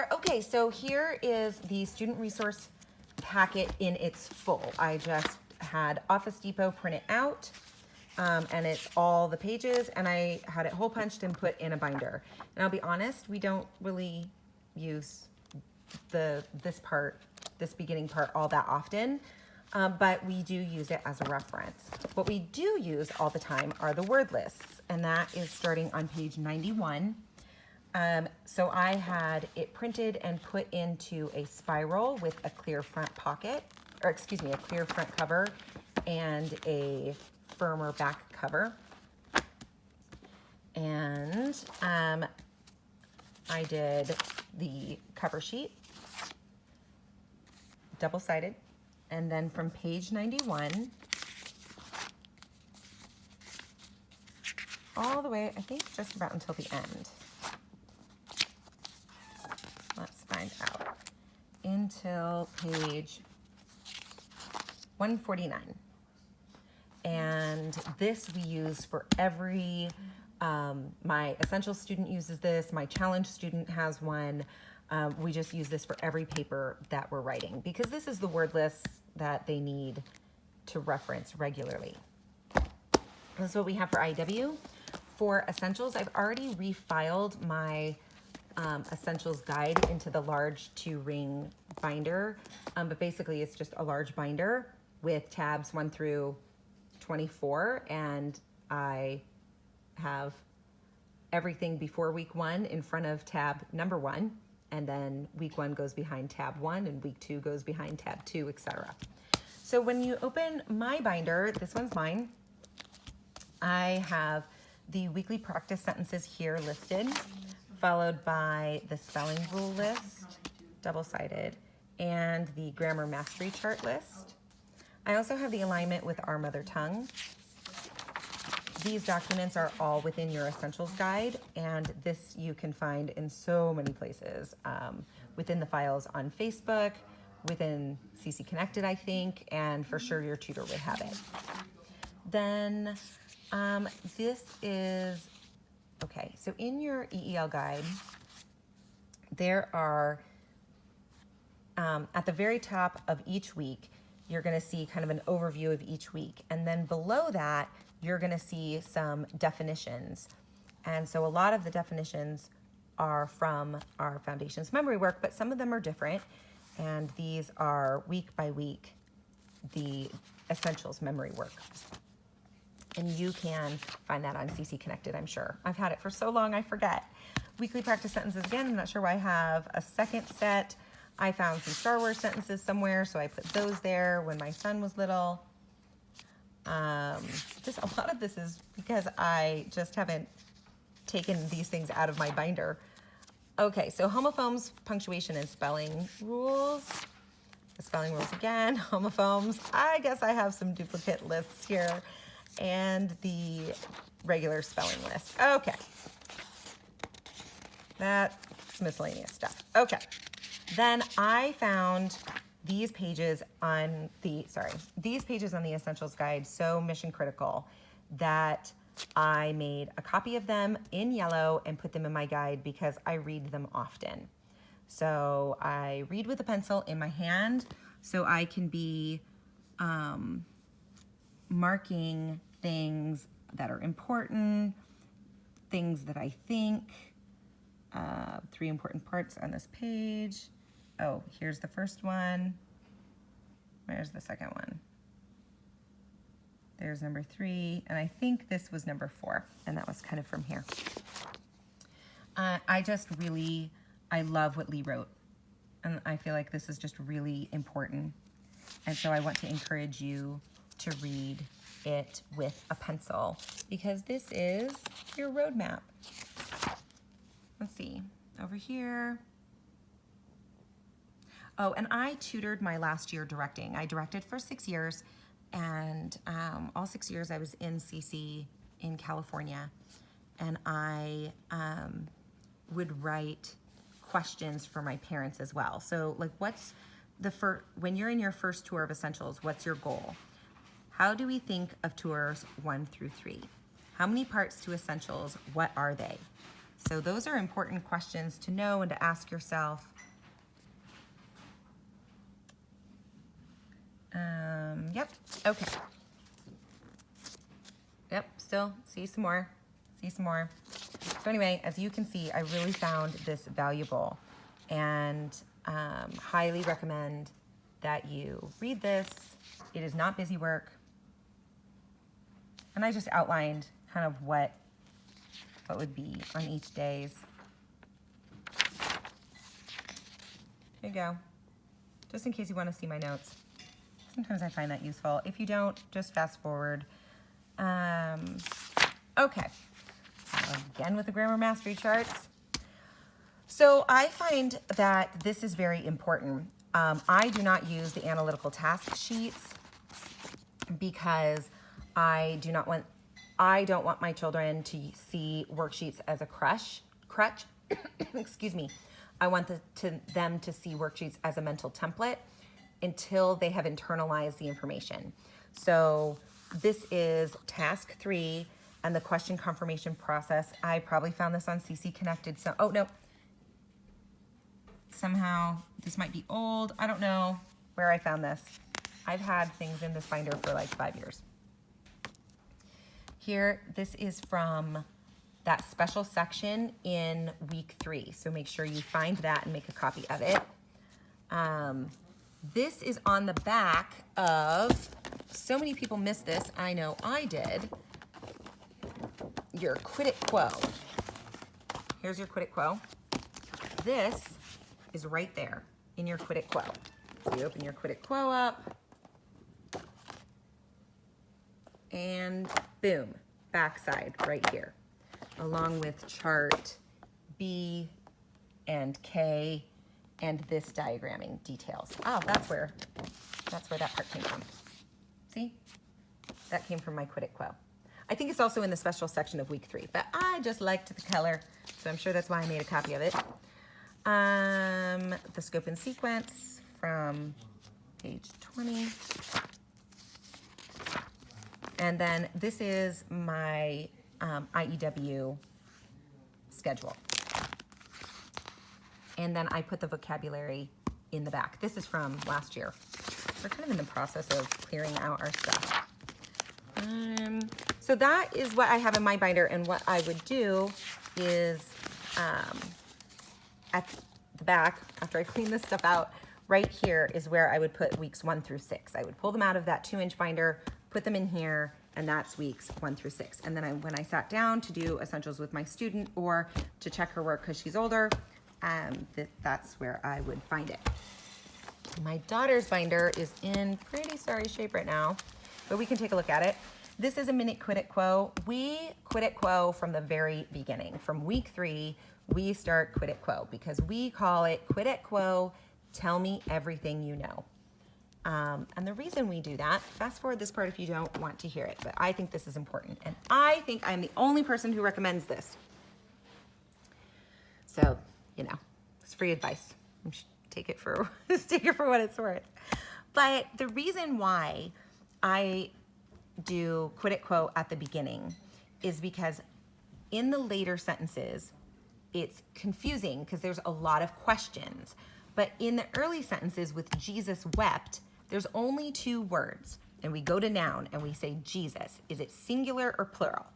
there. Okay, so here is the student resource packet in its full. I just had Office Depot print it out, and it's all the pages, and I had it hole punched and put in a binder. And I'll be honest, we don't really use this beginning part all that often, but we do use it as a reference. What we do use all the time are the word lists, and that is starting on page 91. So I had it printed and put into a spiral with a clear front pocket, or excuse me, a clear front cover and a firmer back cover. And I did the cover sheet, double-sided, and then from page 91 all the way, I think just about until the end. Let's find out. Until page 149. And this we use for every, my essential student uses this, my challenge student has one. We just use this for every paper that we're writing because this is the word list that they need to reference regularly. This is what we have for IW. For essentials, I've already refiled my essentials guide into the large 2-ring binder, but basically it's just a large binder with tabs 1 through 24, and I have everything before week 1 in front of tab number 1, and then week 1 goes behind tab 1, and week 2 goes behind tab 2, etc. So when you open my binder, this one's mine, I have the weekly practice sentences here listed, followed by the spelling rule list, double-sided, and the grammar mastery chart list. I also have the alignment with our mother tongue. These documents are all within your essentials guide, and this you can find in so many places, within the files on Facebook, within CC Connected, I think, and for sure your tutor would have it. Then this is, okay, so in your EEL guide, there are, at the very top of each week, you're gonna see kind of an overview of each week. And then below that, you're gonna see some definitions. And so a lot of the definitions are from our Foundations memory work, but some of them are different. And these are week by week, the Essentials memory work. And you can find that on CC Connected, I'm sure. I've had it for so long, I forget. Weekly practice sentences, again, I'm not sure why I have a second set. I found some Star Wars sentences somewhere, so I put those there when my son was little. A lot of this is because I just haven't taken these things out of my binder. Okay, so homophones, punctuation, and spelling rules. The spelling rules again, homophones. I guess I have some duplicate lists here. And the regular spelling list. Okay. That's miscellaneous stuff. Okay. Then I found these pages on the Essentials Guide so mission critical that I made a copy of them in yellow and put them in my guide because I read them often. So I read with a pencil in my hand so I can be marking things that are important, things that I think, 3 important parts on this page. Oh, here's the first one. Where's the second one? There's number 3, and I think this was number 4, and that was kind of from here. I love what Lee wrote, and I feel like this is just really important. And so I want to encourage you to read it with a pencil because this is your roadmap. Let's see, over here. Oh, and I tutored my last year directing. I directed for 6 years, and all 6 years I was in CC in California, and I would write questions for my parents as well. So like, what's the when you're in your first tour of Essentials, what's your goal? How do we think of tours 1 through 3? How many parts to Essentials? What are they? So those are important questions to know and to ask yourself. Yep, okay. Yep, still, see some more. So anyway, as you can see, I really found this valuable and highly recommend that you read this. It is not busy work. And I just outlined kind of what would be on each day's. Here you go. Just in case you want to see my notes. Sometimes I find that useful. If you don't, just fast forward. Okay. Again with the grammar mastery charts. So I find that this is very important. I do not use the analytical task sheets because I don't want my children to see worksheets as a crutch. Excuse me. I want them to see worksheets as a mental template until they have internalized the information. So this is task 3 and the question confirmation process. I probably found this on CC Connected. So, oh no, somehow this might be old. I don't know where I found this. I've had things in this binder for like 5 years. Here, this is from that special section in week 3. So make sure you find that and make a copy of it. This is on the back of, so many people missed this. I know I did. Your Quid Quo. Here's your Quid Quo. This is right there in your Quid Quo. So you open your Quid Quo up and boom, backside right here, along with chart B and K and this diagramming details. Oh, that's where that part came from. See? That came from my Quid Quo. I think it's also in the special section of week 3, but I just liked the color, so I'm sure that's why I made a copy of it. The scope and sequence from page 20. And then this is my IEW schedule. And then I put the vocabulary in the back. This is from last year. We're kind of in the process of clearing out our stuff. So that is what I have in my binder, and what I would do is at the back, after I clean this stuff out, right here is where I would put weeks 1 through 6. I would pull them out of that 2-inch binder, put them in here, and that's weeks 1 through 6. And then when I sat down to do essentials with my student or to check her work because she's older, that's where I would find it. My daughter's binder is in pretty sorry shape right now, but we can take a look at it. This is a mini Quid Quo. We Quid Quo from the very beginning. From week 3, we start Quid Quo because we call it Quid Quo, tell me everything you know. And the reason we do that, fast forward this part if you don't want to hear it, but I think this is important. And I think I'm the only person who recommends this. So, you know, it's free advice. Take it for what it's worth. But the reason why I do Quid Quo at the beginning is because in the later sentences, it's confusing because there's a lot of questions. But in the early sentences with Jesus wept, there's only 2 words. And we go to noun and we say Jesus. Is it singular or plural?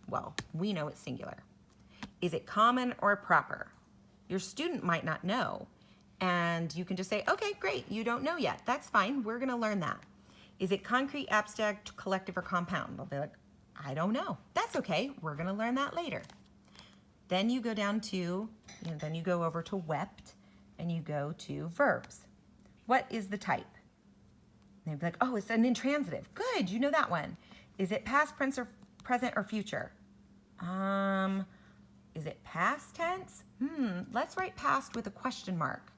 Well, we know it's singular. Is it common or proper? Your student might not know. And you can just say, okay, great, you don't know yet. That's fine, we're gonna learn that. Is it concrete, abstract, collective, or compound? They'll be like, I don't know. That's okay, we're gonna learn that later. Then you go down to, then you go over to wept, and you go to verbs. What is the type? And they'd be like, oh, it's an intransitive. Good, you know that one. Is it past, present, or future? Is it past tense? Let's write past with a question mark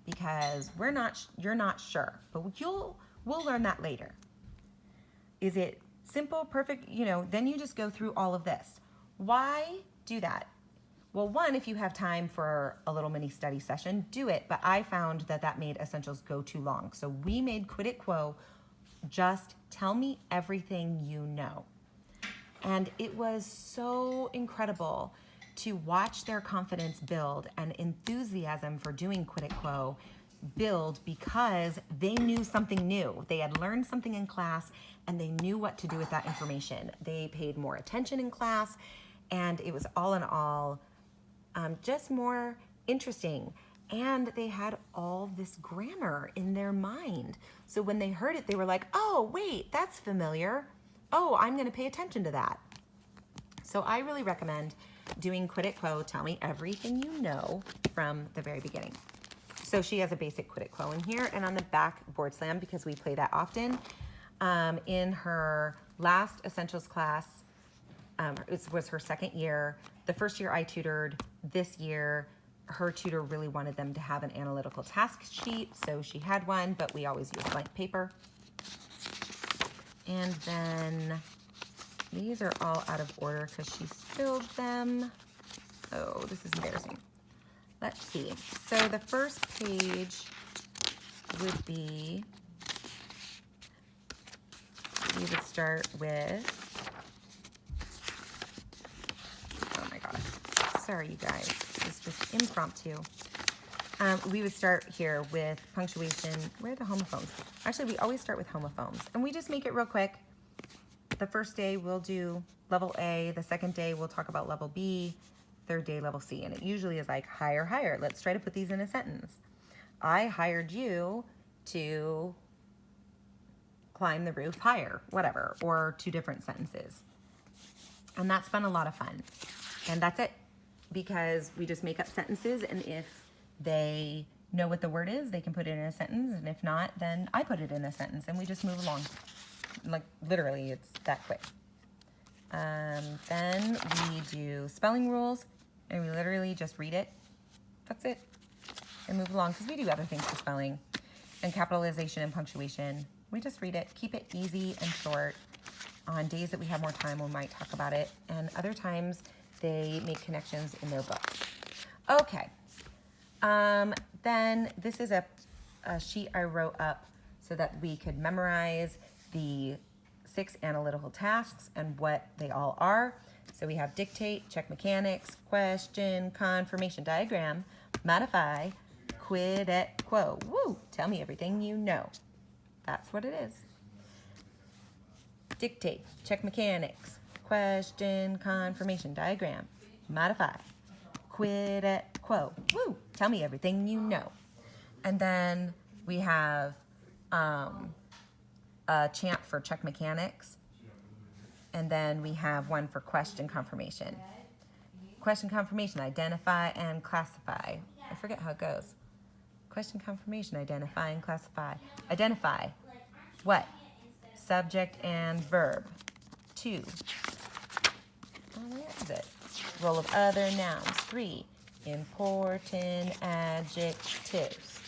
because you're not sure, but we'll learn that later. Is it simple, perfect? Then you just go through all of this. Why do that? Well, one, if you have time for a little mini study session, do it. But I found that made essentials go too long. So we made Quid Quo, just tell me everything you know. And it was so incredible to watch their confidence build and enthusiasm for doing Quid et Quo build because they knew something new. They had learned something in class and they knew what to do with that information. They paid more attention in class, and it was all in all just more interesting. And they had all this grammar in their mind. So when they heard it, they were like, oh, wait, that's familiar. Oh, I'm going to pay attention to that. So I really recommend doing Quid et Quo, tell me everything you know from the very beginning. So she has a basic Quid et Quo in here, and on the back, board slam, because we play that often. In her last essentials class, it was her second year. The first year I tutored. This year, her tutor really wanted them to have an analytical task sheet, so she had one, but we always use blank paper. And then these are all out of order because she spilled them. Oh, this is embarrassing. Let's see. So the first page would be, we would start with, oh my gosh, sorry you guys, this is just impromptu. We would start here with punctuation. Where are the homophones? Actually, we always start with homophones, and we just make it real quick. The first day we'll do level A, the second day we'll talk about level B, third day level C, and it usually is like higher, higher. Let's try to put these in a sentence. I hired you to climb the roof higher, whatever, or two different sentences. And that's been a lot of fun. And that's it, because we just make up sentences, and if they know what the word is, they can put it in a sentence, and if not, then I put it in a sentence, and we just move along. Like, literally, it's that quick. Then we do spelling rules, and we literally just read it. That's it. And move along, because we do other things for spelling. And capitalization and punctuation. We just read it, keep it easy and short. On days that we have more time, we might talk about it. And other times, they make connections in their books. Okay. Then this is a sheet I wrote up so that we could memorize the 6 analytical tasks and what they all are. So we have dictate, check mechanics, question, confirmation, diagram, modify, Quid et Quo. Woo! Tell me everything you know. That's what it is. Dictate, check mechanics, question, confirmation, diagram, modify, Quid et Quo. Woo! Tell me everything you know. And then we have a chant for check mechanics. And then we have one for question confirmation. Question confirmation, identify and classify. I forget how it goes. Question confirmation, identify and classify. Identify what? Subject and verb. 2. Where is it? Role of other nouns. 3. Important adjectives.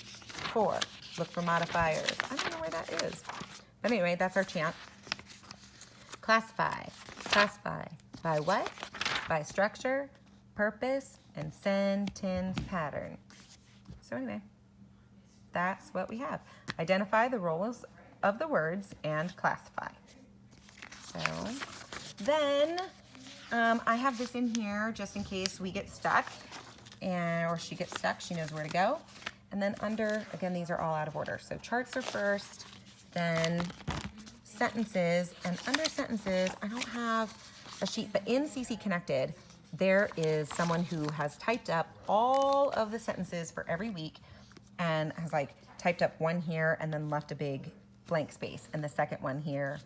4. Look for modifiers. I don't know where that is. But anyway, that's our chant. Classify. Classify. By what? By structure, purpose, and sentence pattern. So anyway, that's what we have. Identify the roles of the words and classify. So then I have this in here just in case we get stuck or she gets stuck, she knows where to go. And then under, again, these are all out of order. So charts are first, then sentences, and under sentences, I don't have a sheet, but in CC Connected, there is someone who has typed up all of the sentences for every week and has like typed up one here and then left a big blank space, and the second one here,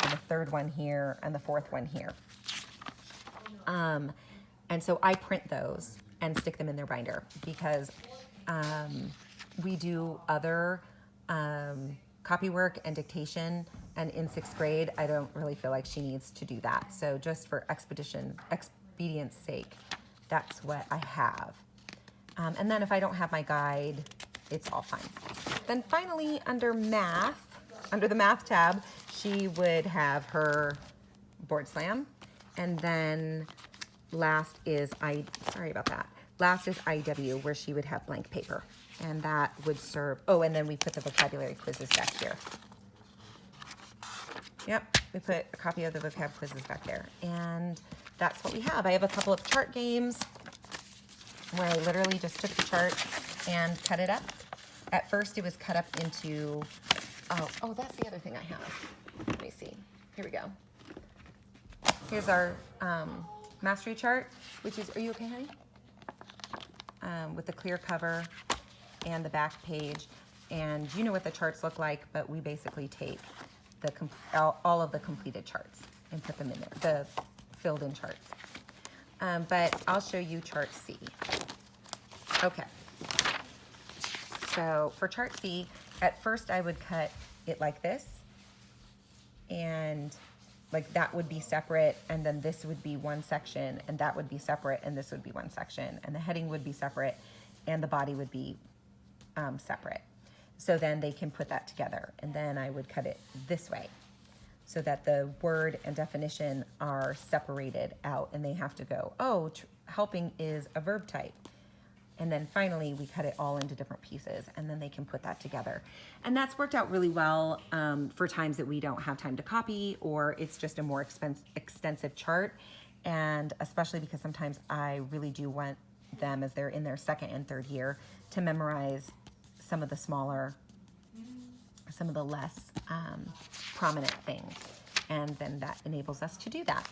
and the third one here, and the fourth one here. And so I print those and stick them in their binder because we do other copy work and dictation, and in 6th grade, I don't really feel like she needs to do that. So just for expedience sake, that's what I have. And then if I don't have my guide, it's all fine. Then finally, under math, under the math tab, she would have her board slam. And then last is, sorry about that. Last is IW, where she would have blank paper. And that would serve, oh, and then we put the vocabulary quizzes back here. Yep, we put a copy of the vocab quizzes back there. And that's what we have. I have a couple of chart games where I literally just took the chart and cut it up. At first it was cut up into, oh, that's the other thing I have. Let me see. Here we go. Here's our mastery chart, which is, are you okay, honey? With the clear cover and the back page. And you know what the charts look like, but we basically take the all of the completed charts and put them in there, the filled in charts. But I'll show you chart C. Okay. So for chart C, at first I would cut it like this, and like that would be separate, and then this would be one section, and that would be separate, and this would be one section, and the heading would be separate, and the body would be separate. So then they can put that together, and then I would cut it this way so that the word and definition are separated out, and they have to go, oh, helping is a verb type. And then finally, we cut it all into different pieces, and then they can put that together. And that's worked out really well for times that we don't have time to copy, or it's just a more extensive chart. And especially because sometimes I really do want them, as they're in their second and third year, to memorize some of the smaller, some of the less prominent things. And then that enables us to do that.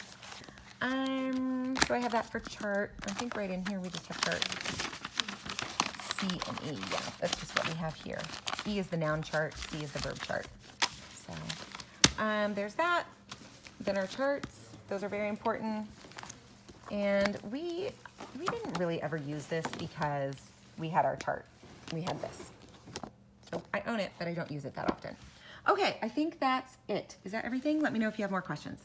So I have that for chart. I think right in here we just have chart C and E. Yeah, that's just what we have here. E is the noun chart, C is the verb chart. So there's that. Then our charts, those are very important. And we didn't really ever use this because we had our chart. We had this. So I own it, but I don't use it that often. Okay, I think that's it. Is that everything? Let me know if you have more questions.